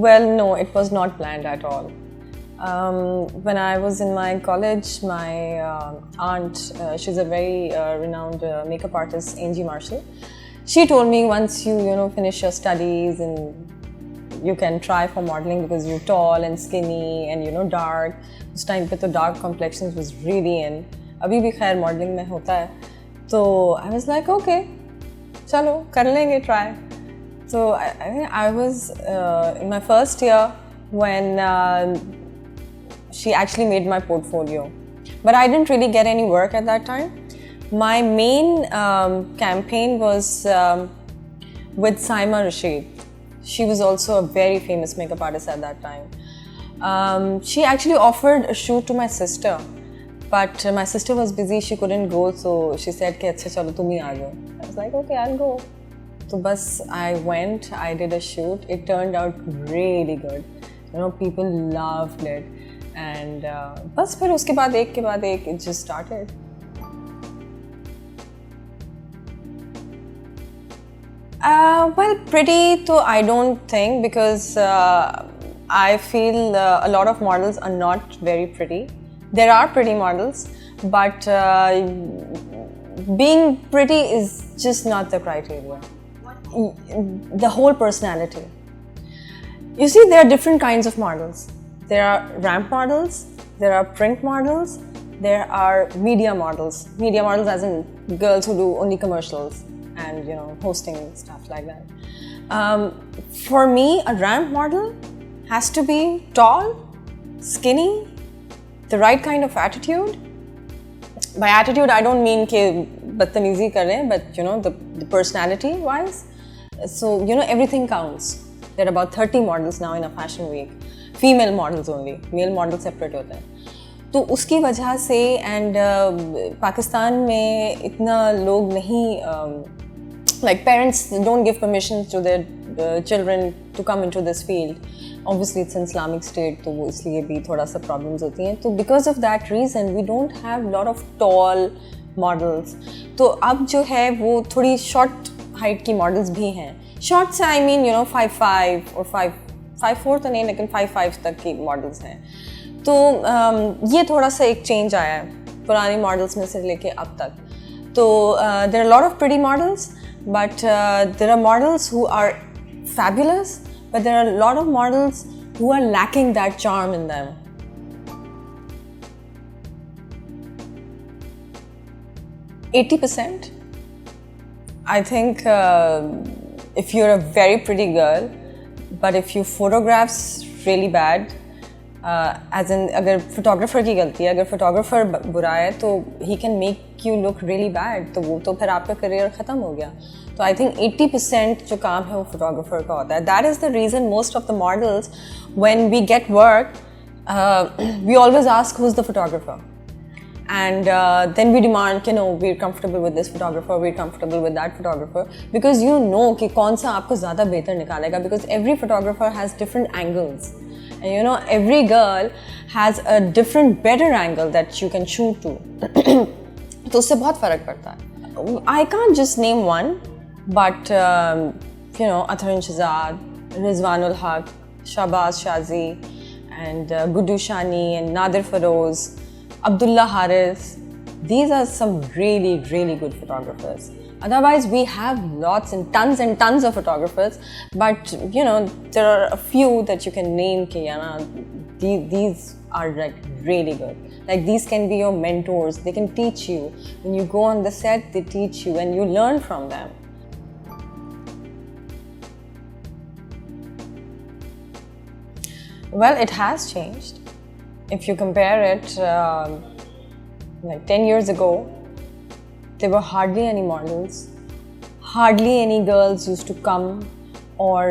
Well, no, it was not planned at all. When I was in my college, my aunt, she's a very renowned makeup artist, Ayesha Marshal. She told me once you finish your studies and you can try for modeling because you're tall and skinny and dark. Us time pe to dark complexions was really in. Abhi bhi khair modeling mein hota hai. So I was like, okay, chalo, kar lenge try. So I was in my first year when she actually made my portfolio. But I didn't really get any work at that time. My main campaign was with Saima Rashid. She was also a very famous makeup artist at that time. She actually offered a shoot to my sister. But my sister was busy, she couldn't go, so she said, "Ke achha chalo tum hi aa jao." I was like, okay, I'll go. So bas I went, I did a shoot. It turned out really good. People loved it. And bas phir uske baad ek ke baad ek, it just started. Well, pretty to I don't think, because I feel a lot of models are not very pretty. There are pretty models, but being pretty is just not the criteria. The whole personality. You see, there are different kinds of models. There are ramp models, there are print models, there are media models. Media models as in girls who do only commercials and hosting stuff like that. For me, a ramp model has to be tall, skinny, the right kind of attitude. By attitude, I don't mean ke badtameezi kar rahe hain, but the personality wise. So everything counts. There are about 30 models now in a fashion week. Female models only, male models separate होते हैं. तो उसकी वजह से and Pakistan में इतना लोग नहीं, like parents don't give permission to their children to come into this field. Obviously it's an Islamic state, तो वो इसलिए भी थोड़ा सा problems होती हैं. तो because of that reason we don't have lot of tall models. तो अब जो है वो थोड़ी short height की models भी हैं. Short से I mean 5'5" or 5'4" तो नहीं, लेकिन 5'5" तक की models हैं. तो ये थोड़ा सा एक change आया है पुरानी models में से लेके अब तक. तो there are a lot of pretty models, but there are models who are fabulous. But there are a lot of models who are lacking that charm in them. %. I think if you're a very pretty girl, but if your photographs really bad, as in अगर photographer की गलती है, अगर photographer बुरा है तो he can make you look really bad, तो वो तो फिर आपका career ख़त्म हो गया. तो I think 80% जो काम है वो photographer का होता है. That is the reason most of the models, when we get work, we always ask who's the photographer. And then we demand we're comfortable with this photographer, we're comfortable with that photographer, because कि कौन सा आपको ज़्यादा बेहतर निकालेगा, because every photographer has different angles. And every girl has a different better angle that you can shoot to. तो उससे बहुत फ़र्क पड़ता है. I can't just name one, but Athar Shahzad, Rizwanul Haq, Shahbaz Shazi, and Guddu Shani and Nadir Feroz, Abdullah Haris. These are some really, really good photographers. Otherwise, we have lots and tons of photographers, but there are a few that you can name. These are like really good. Like these can be your mentors. They can teach you. When you go on the set, they teach you and you learn from them. Well, it has changed. If you compare it, like 10 years ago, there were hardly any models. Hardly any girls used to come, or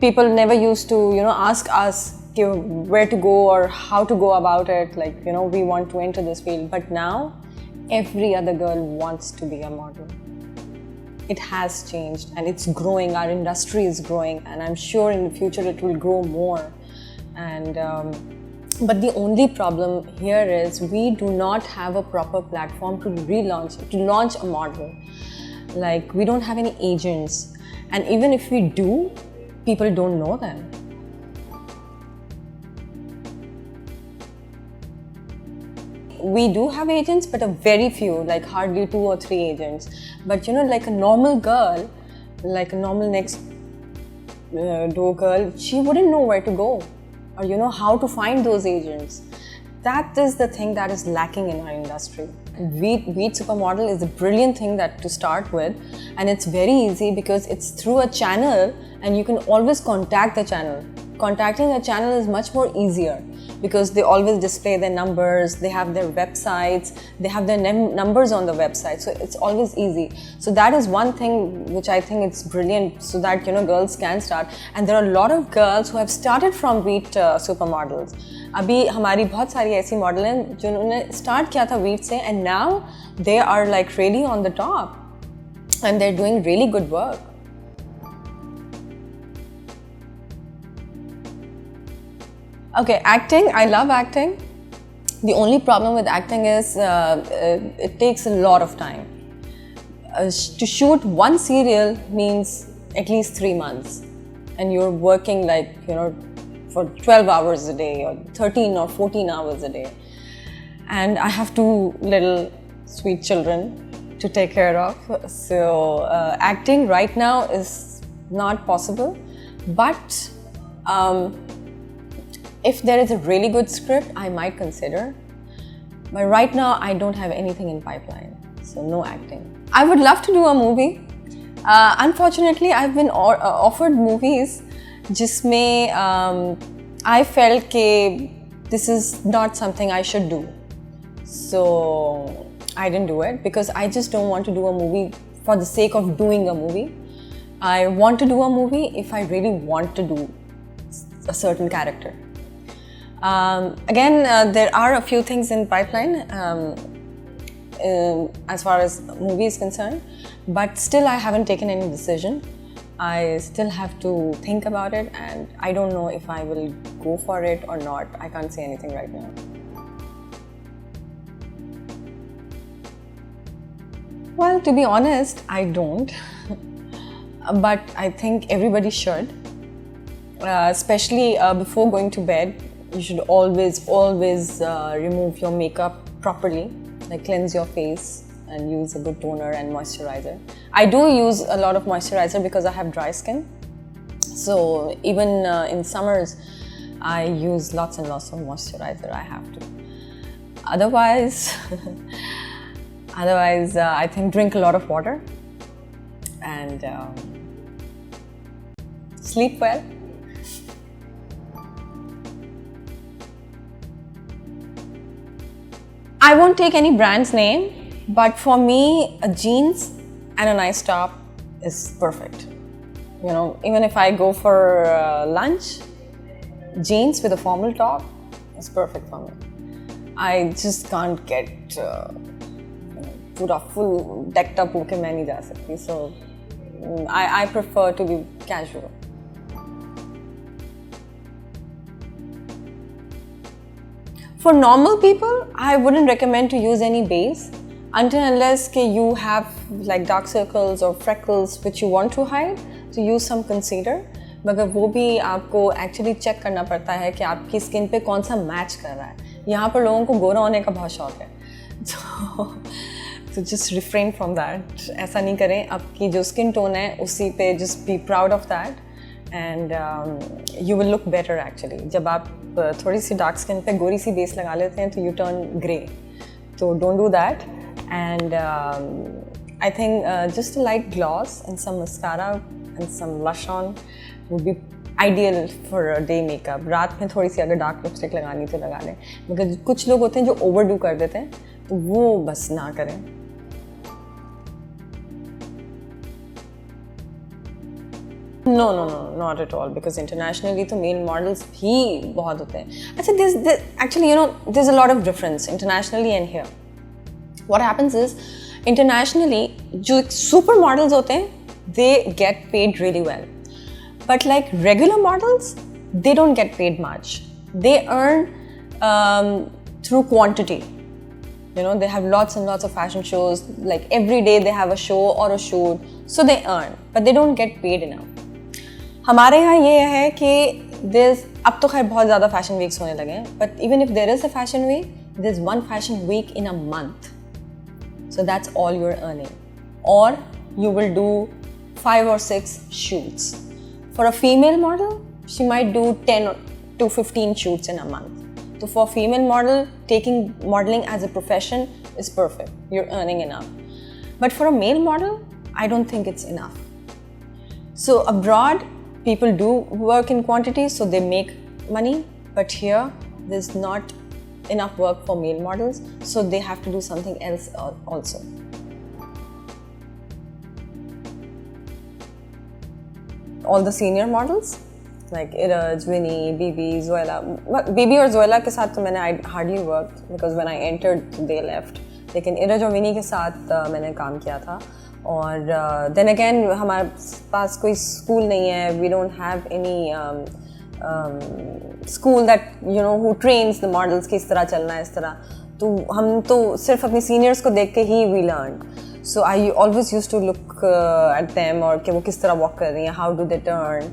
people never used to ask us where to go or how to go about it. Like we want to enter this field. But now, every other girl wants to be a model. It has changed and it's growing. Our industry is growing, and I'm sure in the future it will grow more. And but the only problem here is we do not have a proper platform to launch a model. Like we don't have any agents, And even if we do, people don't know them. We do have agents, but a very few, like hardly 2 or 3 agents. But you know, like a normal girl, like a normal next door girl, she wouldn't know where to go, or you know, how to find those agents. That is the thing that is lacking in our industry. Veet Supermodel is a brilliant thing that to start with, and it's very easy because it's through a channel and you can always contact the channel. Contacting a channel is much more easier because they always display their numbers, they have their websites, they have their numbers on the website, so it's always easy. So that is one thing which I think it's brilliant, so that you know, girls can start. And there are a lot of girls who have started from Veet Supermodels. अभी हमारी बहुत सारी ऐसी model हैं जिन्होंने start किया था wheat से, and now they are like really on the top and they are doing really good work. Okay, acting. I love acting. The only problem with acting is it takes a lot of time. To shoot one serial means at least 3 months, and you're working like, you know, for 12 hours a day or 13 or 14 hours a day. And I have 2 little sweet children to take care of. So acting right now is not possible, but if there is a really good script, I might consider. But right now, I don't have anything in pipeline, so no acting. I would love to do a movie. Unfortunately, I've been offered movies जिसमें I felt that this is not something I should do. So I didn't do it because I just don't want to do a movie for the sake of doing a movie. I want to do a movie if I really want to do a certain character. Again, there are a few things in pipeline as far as movie is concerned, but still I haven't taken any decision. I still have to think about it, and I don't know if I will go for it or not. I can't say anything right now. Well, to be honest, I don't. But I think everybody should. Especially before going to bed, you should always remove your makeup properly, like cleanse your face and use a good toner and moisturizer. I do use a lot of moisturizer because I have dry skin. So even in summers, I use lots and lots of moisturizer. I have to. Otherwise, I think drink a lot of water and sleep well. I won't take any brand's name, but for me, a jeans and a nice top is perfect. You know, even if I go for lunch, jeans with a formal top is perfect for me. I just can't get pura full decked up hoke main nahi ja sakti. So I prefer to be casual. For normal people, I wouldn't recommend to use any base until unless you have like dark circles or freckles which you want to hide, to use some concealer. मगर वो भी आपको actually check करना पड़ता है कि आपकी skin पे कौन सा match कर रहा है. यहाँ पर लोगों को गोरा होने का बहुत शौक है, so just refrain from that. ऐसा नहीं करें. आपकी जो skin tone है उसी पे just be proud of that, and you will look better actually. जब आप थोड़ी सी डार्क स्किन पे गोरी सी बेस लगा लेते हैं तो यू टर्न ग्रे, तो don't do that. And I think just a light gloss and some mascara and some blush on would be ideal for a day makeup. रात में थोड़ी सी अगर डार्क लिपस्टिक लगानी तो लगा लें, मगर कुछ लोग होते हैं जो ओवरडू कर देते हैं, तो वो बस ना करें. No, not at all. Because internationally, तो male models भी बहुत होते हैं. अच्छा, actually, you know, there's a lot of difference internationally and here. What happens is, internationally, जो supermodels होते हैं, they get paid really well. But like regular models, they don't get paid much. They earn through quantity. You know, they have lots and lots of fashion shows. Like every day they have a show or a shoot, so they earn, but they don't get paid enough. हमारे यहाँ ये है कि there's अब तो खैर बहुत ज़्यादा fashion weeks होने लगे हैं, but even if there is a fashion week, there's one fashion week in a month, so that's all you're earning. Or you will do 5 or 6 shoots. For a female model, she might do 10 to 15 shoots in a month. So for a female model, taking modeling as a profession is perfect. You're earning enough. But for a male model, I don't think it's enough. So abroad, people do work in quantity, so they make money. But here, there's not enough work for male models, so they have to do something else also. All the senior models, like Iraj, Winnie, Bibi, Zoela. Bibi और Zoela के साथ तो मैंने I hardly worked because when I entered they left. लेकिन Iraj और Winnie के साथ मैंने काम किया था. और then again हमारे पास कोई school नहीं है. We don't have any school that you know who trains the models कि इस तरह चलना है इस तरह. तो हम तो सिर्फ अपनी seniors को देख के ही we learned. So I always used to look at them और कि वो किस तरह walk कर रही हैं, how do they turn.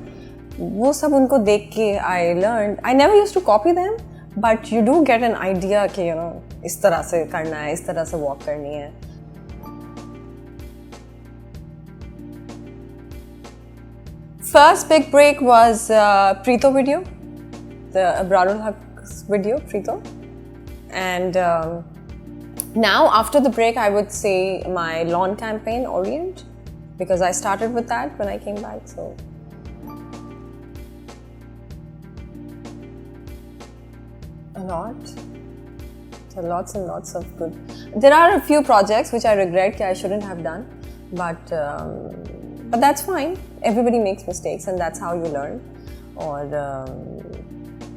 वो सब उनको देख के I learned. I never used to copy them, but you do get an idea कि you know इस तरह से करना है, इस तरह से walk करनी है. First big break was Preeto video, the Abrarul Haq's video, Preeto. And now after the break, I would say my lawn campaign, Orient, because I started with that when I came back. So. A lot. So lots and lots of good. There are a few projects which I regret that I shouldn't have done, but that's fine. Everybody makes mistakes, and that's how you learn.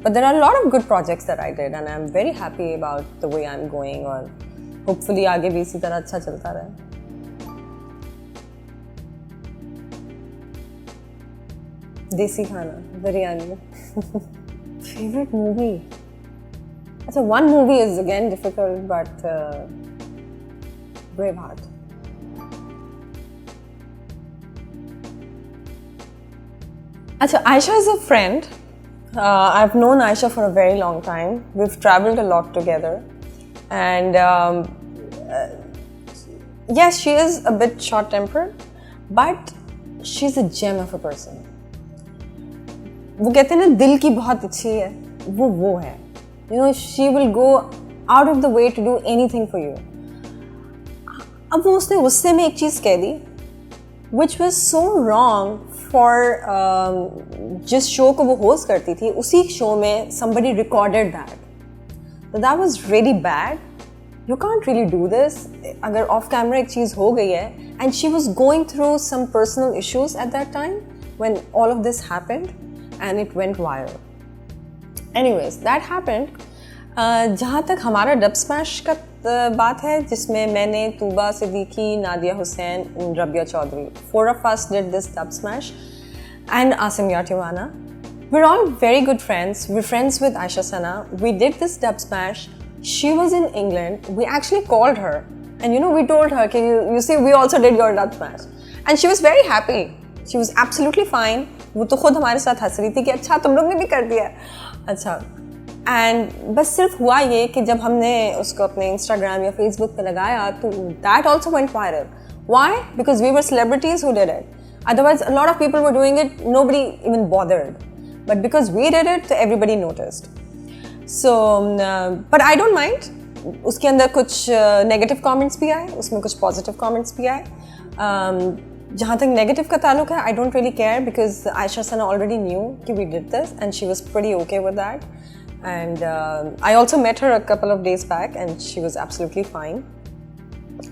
But there are a lot of good projects that I did, and I'm very happy about the way I'm going. और hopefully आगे भी इसी तरह अच्छा चलता रहे. देसी खाना, biryani. Favorite movie. So one movie is again difficult, but Braveheart. Achha, Ayesha is a friend. I've known Ayesha for a very long time. We've traveled a lot together, and yes, she is a bit short-tempered, but she's a gem of a person. वो कहते हैं ना दिल की बहुत अच्छी है, वो है. You know, she will go out of the way to do anything for you. अब वो उसने गुस्से में एक चीज़ कह दी, which was so wrong for जिस शो को वो होस्ट करती थी, उसी शो में somebody recorded that. So that was really bad. You can't really do this. अगर off camera एक चीज़ हो गई है, and she was going through some personal issues at that time when all of this happened, and it went viral. Anyways, that happened. जहाँ तक हमारा dubsmash का बात है, जिसमें मैंने Tuba Siddiqui, Nadia Hussain, Rabia Chaudhary, 4 of us did this dubsmash, and Asim Yatiwana. We're all very good friends. We're friends with Ayesha Sanna. We did this dubsmash. She was in England. We actually called her, and you know, we told her, "Can you see, we also did your dubsmash," and she was very happy. She was absolutely fine. वो तो खुद हमारे साथ हंस रही थी कि अच्छा तुम लोग ने भी कर दिया. अच्छा. And बस सिर्फ हुआ ये कि जब हमने उसको अपने Instagram या Facebook पे लगाया तो that also went viral. Why? Because we were celebrities who did it. Otherwise, a lot of people were doing it, nobody even bothered. But because we did it, everybody noticed. So, but I don't mind. उसके अंदर कुछ negative comments भी आए, उसमें कुछ positive comments भी आए. जहाँ तक negative का ताल्लुक है, I don't really care because Ayesha Sanna already knew कि we did this and she was pretty okay with that. And I also met her a couple of days back and she was absolutely fine.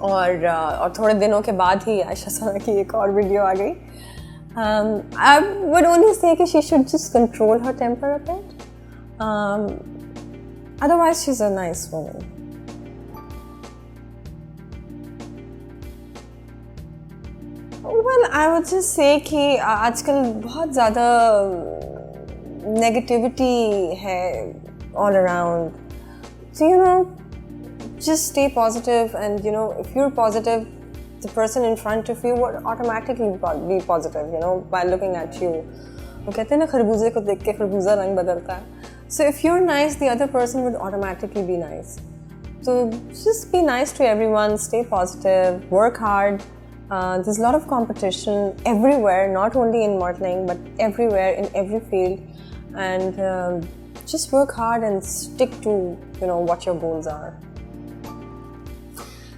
और थोड़े दिनों के बाद ही Ayesha Sanna की एक और video आ गई. I would only say that she should just control her temper a bit. Otherwise, she's a nice woman. Well, I would just say कि आजकल बहुत ज़्यादा negativity है all around. So, you know, just stay positive, and you know, if you're positive, the person in front of you would automatically be positive, you know, by looking at you. वो कहते हैं ना, खरबूजे को देख के खरबूजा रंग बदलता है. So if you're nice, the other person would automatically be nice. So just be nice to everyone, stay positive, work hard. There's a lot of competition everywhere, not only in modeling, but everywhere in every field. And just work hard and stick to, you know, what your goals are.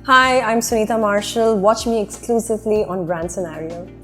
Hi, I'm Sunita Marshal. Watch me exclusively on Brandsynario.